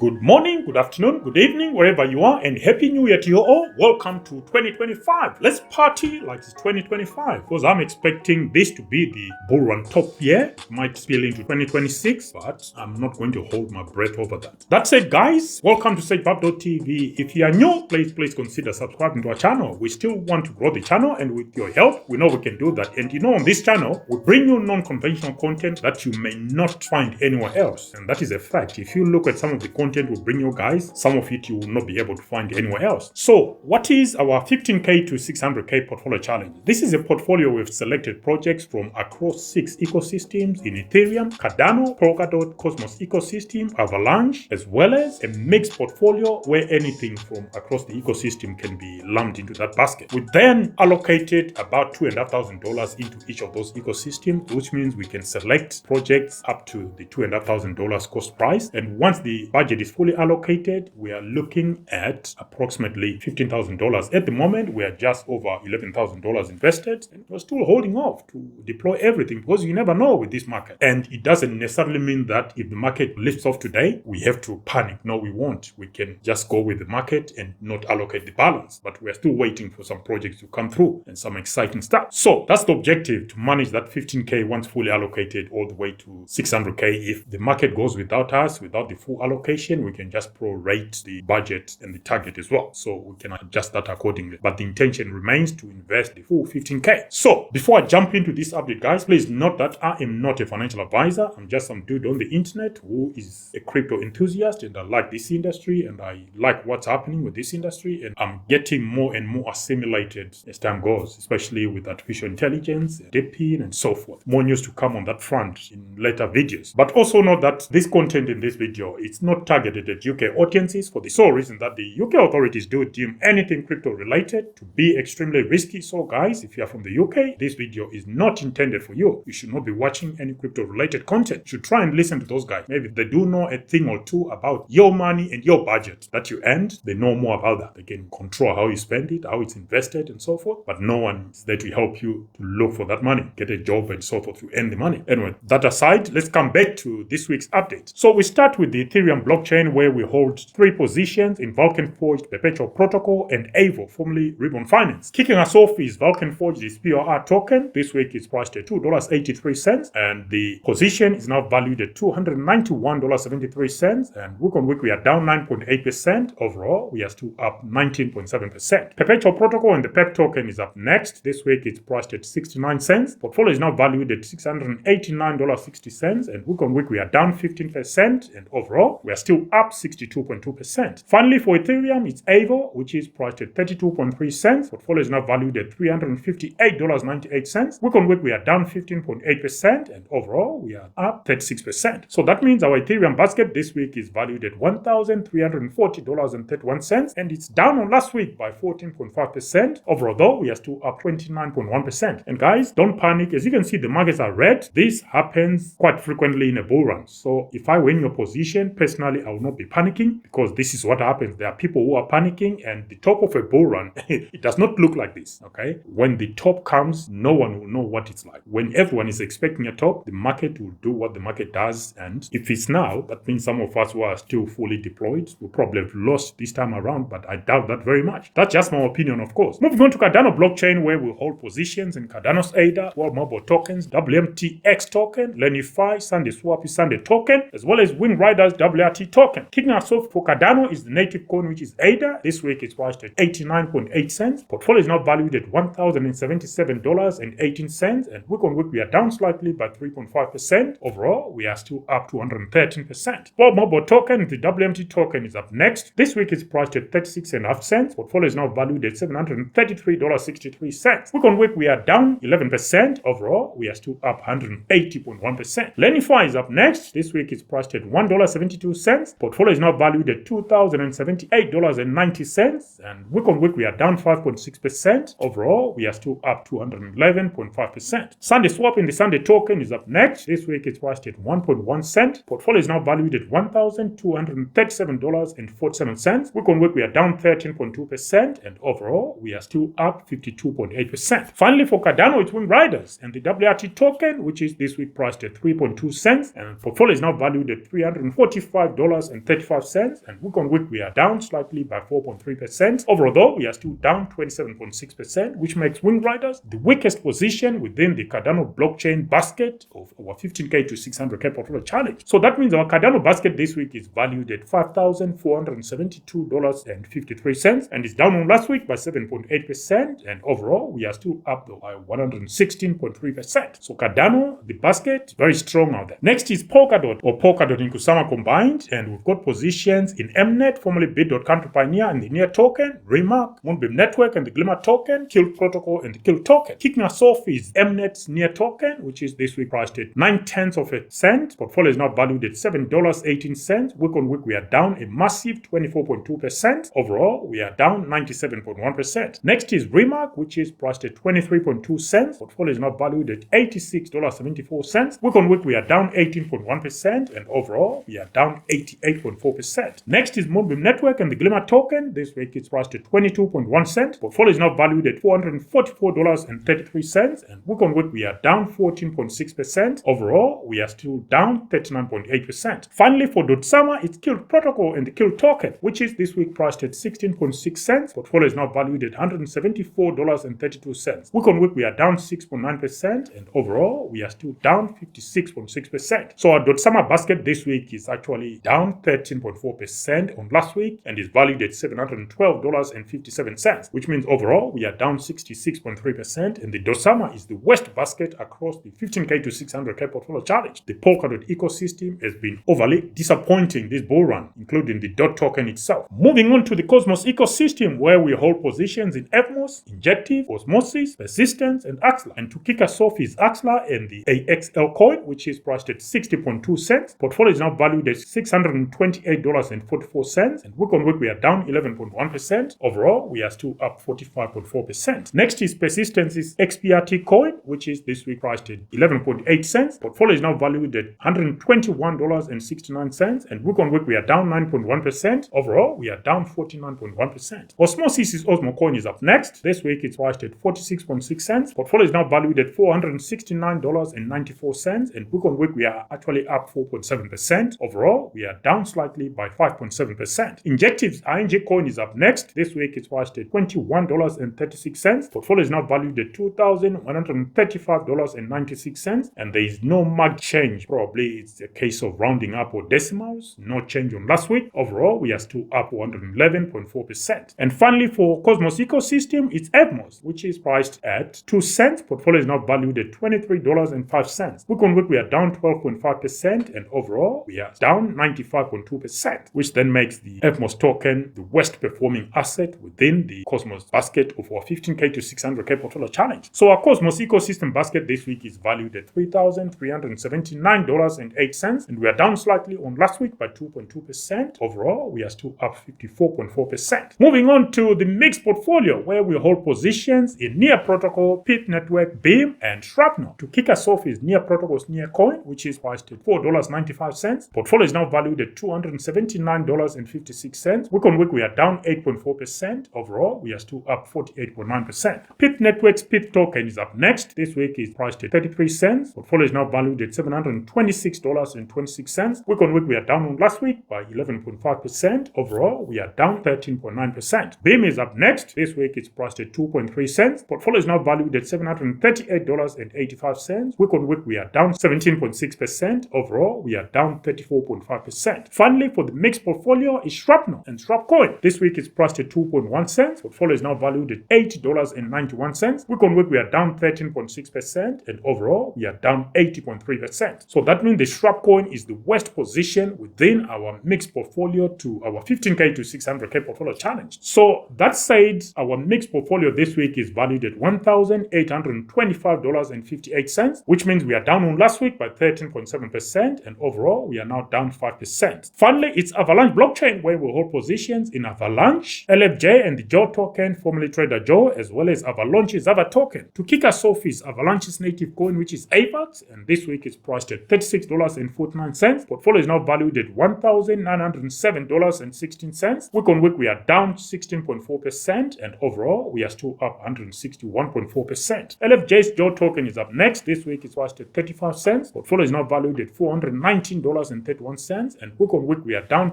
Good morning, good afternoon, good evening, wherever you are, and Happy New Year to you all. Welcome to 2025. Let's party like it's 2025, because I'm expecting this to be the bull run top year. It might spill into 2026, but I'm not going to hold my breath over that. That said, guys, welcome to SageVav.tv. If you are new, please consider subscribing to our channel. We still want to grow the channel, and with your help, we know we can do that. And you know, on this channel, we bring you non-conventional content that you may not find anywhere else. And that is a fact. If you look at some of the content will bring you guys, some of it you will not be able to find anywhere else. So what is our 15k to 600k portfolio challenge? This is a portfolio with selected projects from across 6 ecosystems in Ethereum, Cardano, Polkadot, Cosmos ecosystem, Avalaunch, as well as a mixed portfolio where anything from across the ecosystem can be lumped into that basket. We then allocated about $2,500 into each of those ecosystems, which means we can select projects up to the $2,500 cost price. And once the budget is fully allocated, we are looking at approximately $15,000. At the moment, we are just over $11,000 invested, and we're still holding off to deploy everything because you never know with this market. And it doesn't necessarily mean that if the market lifts off today, we have to panic. No, we won't. We can just go with the market and not allocate the balance. But we're still waiting for some projects to come through and some exciting stuff. So that's the objective, to manage that 15k once fully allocated all the way to 600k. If the market goes without us, without the full allocation, we can just prorate the budget and the target as well. So we can adjust that accordingly. But the intention remains to invest the full 15k. So before I jump into this update, guys, please note that I am not a financial advisor. I'm just some dude on the internet who is a crypto enthusiast, and I like this industry and I like what's happening with this industry, and I'm getting more and more assimilated as time goes, especially with artificial intelligence, dipping, and so forth. More news to come on that front in later videos. But also note that this content in this video, it's not targeted at UK audiences for the sole reason that the UK authorities do deem anything crypto related to be extremely risky. So guys, if you are from the UK, this video is not intended for you. You should not be watching any crypto related content. You should try and listen to those guys. Maybe they do know a thing or two about your money and your budget that you earned. They know more about that. They can control how you spend it, how it's invested, and so forth. But no one is there to help you to look for that money, get a job, and so forth to earn the money. Anyway, that aside, let's come back to this week's update. So we start with the Ethereum blockchain, where we hold 3 positions in VulcanForged, PerpetualProtocol, and AEVO, formerly Ribbon Finance. Kicking us off is VulcanForged, this POR token. This week it's priced at $2.83, and the position is now valued at $291.73. And week on week we are down 9.8%. Overall, we are still up 19.7%. PerpetualProtocol and the PEP token is up next. This week it's priced at 69 cents. Portfolio is now valued at $689.60, and week on week we are down 15%. And overall, we are still up 62.2%. Finally, for Ethereum, it's AEVO, which is priced at 32.3 cents. Portfolio is now valued at $358.98. Week on week, we are down 15.8%, and overall, we are up 36%. So that means our Ethereum basket this week is valued at $1,340.31, and it's down on last week by 14.5%. Overall, though, we are still up 29.1%. And guys, don't panic. As you can see, the markets are red. This happens quite frequently in a bull run. So if I were in your position, personally, I will not be panicking, because this is what happens. There are people who are panicking, and the top of a bull run, it does not look like this, okay? When the top comes, no one will know what it's like. When everyone is expecting a top, the market will do what the market does, and if it's now, that means some of us who are still fully deployed will probably have lost this time around, but I doubt that very much. That's just my opinion, of course. Moving on to Cardano blockchain, where we hold positions in Cardano's ADA, World Mobile Tokens, WMTX token, Lenify, Sunday Swap Sunday token, as well as Wing Riders WRT token. Kicking us off for Cardano is the native coin, which is ADA. This week it's priced at 89.8 cents. Portfolio is now valued at $1,077.18, and week on week we are down slightly by 3.5%. Overall, we are still up 213%. World Mobile token, the WMT token, is up next. This week it's priced at 36.5 cents. Portfolio is now valued at $733.63. Week on week we are down 11%. Overall, we are still up 180.1%. Lenify is up next. This week it's priced at $1.72. Portfolio is now valued at $2,078.90, and week on week we are down 5.6%. Overall, we are still up 211.5%. Sunday Swap in the Sunday token is up next. This week it's priced at 1.1 cent. Portfolio is now valued at $1,237.47. Week on week we are down 13.2%, and overall we are still up 52.8%. Finally, for Cardano, it's Wing Riders and the WRT token, which is this week priced at 3.2 cents, and portfolio is now valued at $345 $16.35, and week on week we are down slightly by 4.3%. Overall though, we are still down 27.6%, which makes Wing Riders the weakest position within the Cardano blockchain basket of our 15K to 600K portfolio challenge. So that means our Cardano basket this week is valued at $5,472.53 and is down on last week by 7.8%, and overall we are still up though by 116.3%. So Cardano, the basket, very strong out there. Next is Polkadot in Kusama combined, and we've got positions in Mnet, formerly Bit.com to Pioneer, and the NEAR token, RMRK, Moonbeam Network, and the Glimmer token, Kilt Protocol, and the Kilt token. Kicking us off is Mnet's NEAR token, which is this week priced at 0.9 cents. Portfolio is now valued at $7.18. Week on week we are down a massive 24.2%. Overall we are down 97.1%. Next is RMRK, which is priced at 23.2 cents. Portfolio is now valued at $86.74. Week on week we are down 18.1%, and overall we are down 88.4%. Next is Moonbeam Network and the Glimmer token. This week it's priced at 22.1 cents. Portfolio is now valued at $444.33, and week on week we are down 14.6%. Overall we are still down 39.8%. Finally, for Dotsama, it's Kilt Protocol and the Kilt token, which is this week priced at 16.6 cents. Portfolio is now valued at $174.32. Week on week we are down 6.9%, and overall we are still down 56.6%. So our Dotsama basket this week is actually down 13.4% on last week and is valued at $712.57, which means overall we are down 66.3%, and the Dotsama is the worst basket across the 15K to 600K portfolio challenge. The Polkadot ecosystem has been overly disappointing this bull run, including the DOT token itself. Moving on to the Cosmos ecosystem, where we hold positions in EVMOS, Injective, Osmosis, Persistence, and Axelar. And to kick us off is Axelar and the AXL coin, which is priced at 60.2 cents. Portfolio is now valued at $628.44, and week on week we are down 11.1%. Overall, we are still up 45.4%. Next is Persistence's XPRT coin, which is this week priced at 11.8 cents. Portfolio is now valued at $121.69, and week on week we are down 9.1%. Overall, we are down 49.1%. Osmosis' Osmo coin is up next. This week it's priced at 46.6 cents. Portfolio is now valued at $469.94, and week on week we are actually up 4.7%. Overall, we are down slightly by 5.7%. Injective's INJ coin is up next. This week it's priced at $21.36. Portfolio is now valued at $2,135.96, and there is no much change. Probably it's a case of rounding up or decimals. No change on last week. Overall, we are still up 111.4%. And finally, for Cosmos ecosystem, it's EVMOS, which is priced at 2 cents. Portfolio is now valued at $23.05. Week on week we are down 12.5%, and overall we are down 95.2%, which then makes the EVMOS token the worst performing asset within the Cosmos basket of our 15K to 600K portfolio challenge. So our Cosmos ecosystem basket this week is valued at $3,379.08, and we are down slightly on last week by 2.2%. Overall, we are still up 54.4%. Moving on to the mixed portfolio, where we hold positions in NEARProtocol, Pythnetwork, Beam, and Shrapnel. To kick us off is NEARProtocol's NEAR coin, which is priced at $4.95. Portfolio is now valued at $279.56. Week on week we are down 8.4%. Overall, we are still up 48.9%. Pythnetwork's Pyth token is up next. This week is priced at 33 cents. Portfolio is now valued at $726.26. Week on week we are down on last week by 11.5%. Overall, we are down 13.9%. Beam is up next. This week it's priced at 2.3 cents. Portfolio is now valued at $738.85. Week on week we are down 17.6%. Overall, we are down 34.5%. Finally, for the mixed portfolio is Shrapnel and Shrapcoin. This week it's priced at 2.1 cents. Portfolio is now valued at $80.91. Week on week we are down 13.6%, and overall we are down 80.3%. So that means the Shrapcoin is the worst position within our mixed portfolio to our 15K to 600K portfolio challenge. So that said, our mixed portfolio this week is valued at $1,825.58, which means we are down on last week by 13.7%, and overall we are now down 5%. Finally, it's Avalaunch blockchain, where we hold positions in Avalaunch, LFJ, and the Joe token, formerly Trader Joe, as well as Avalaunch's Ava token. To kick us off is Avalaunch's native coin, which is AVAX, and this week it's priced at $36.49. Portfolio is now valued at $1,907.16. Week on week we are down 16.4%, and overall we are still up 161.4%. LFJ's Joe token is up next. This week it's priced at 35 cents. Portfolio is now valued at $419.31, and week on week we are down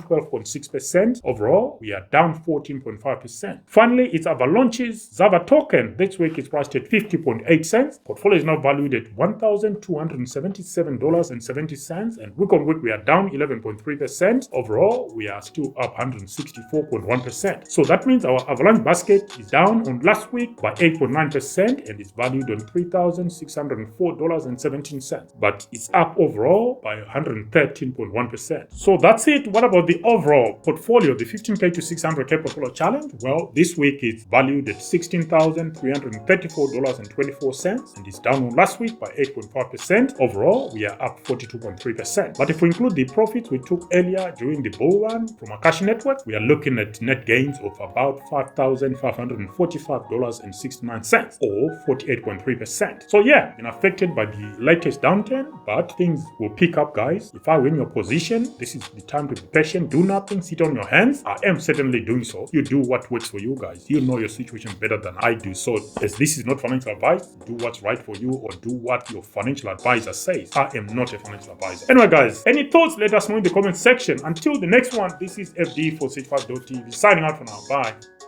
12.6%. Overall, we are down 14.5%. Finally, it's Avalaunch's Zava token. This week it's priced at 50.8 cents. Portfolio is now valued at $1,277.70, and week on week we are down 11.3%. Overall, we are still up 164.1%. So that means our Avalaunch basket is down on last week by 8.9% and is valued on $3,604.17. But it's up overall by 113.1%. So that's it. What about the overall portfolio, the 15K to 600K portfolio challenge? Well, this week it's valued at $16,334.24 and is down on last week by 8.5%. Overall, we are up 42.3%. But if we include the profits we took earlier during the bull run from our cash network, we are looking at net gains of about $5,545.69 or 48.3%. So yeah, been affected by the latest downturn, but things will pick up, guys. If I win your position, this is the time to be patient, do nothing, sit on your hands. I am certainly doing so. You do what works for you, guys. You know your situation better than I do. So as this is not financial advice, do what's right for you or do what your financial advisor says. I am not a financial advisor. Anyway, guys, any thoughts, let us know in the comment section. Until the next one, this is FD for Sage5.tv signing out for now. Bye.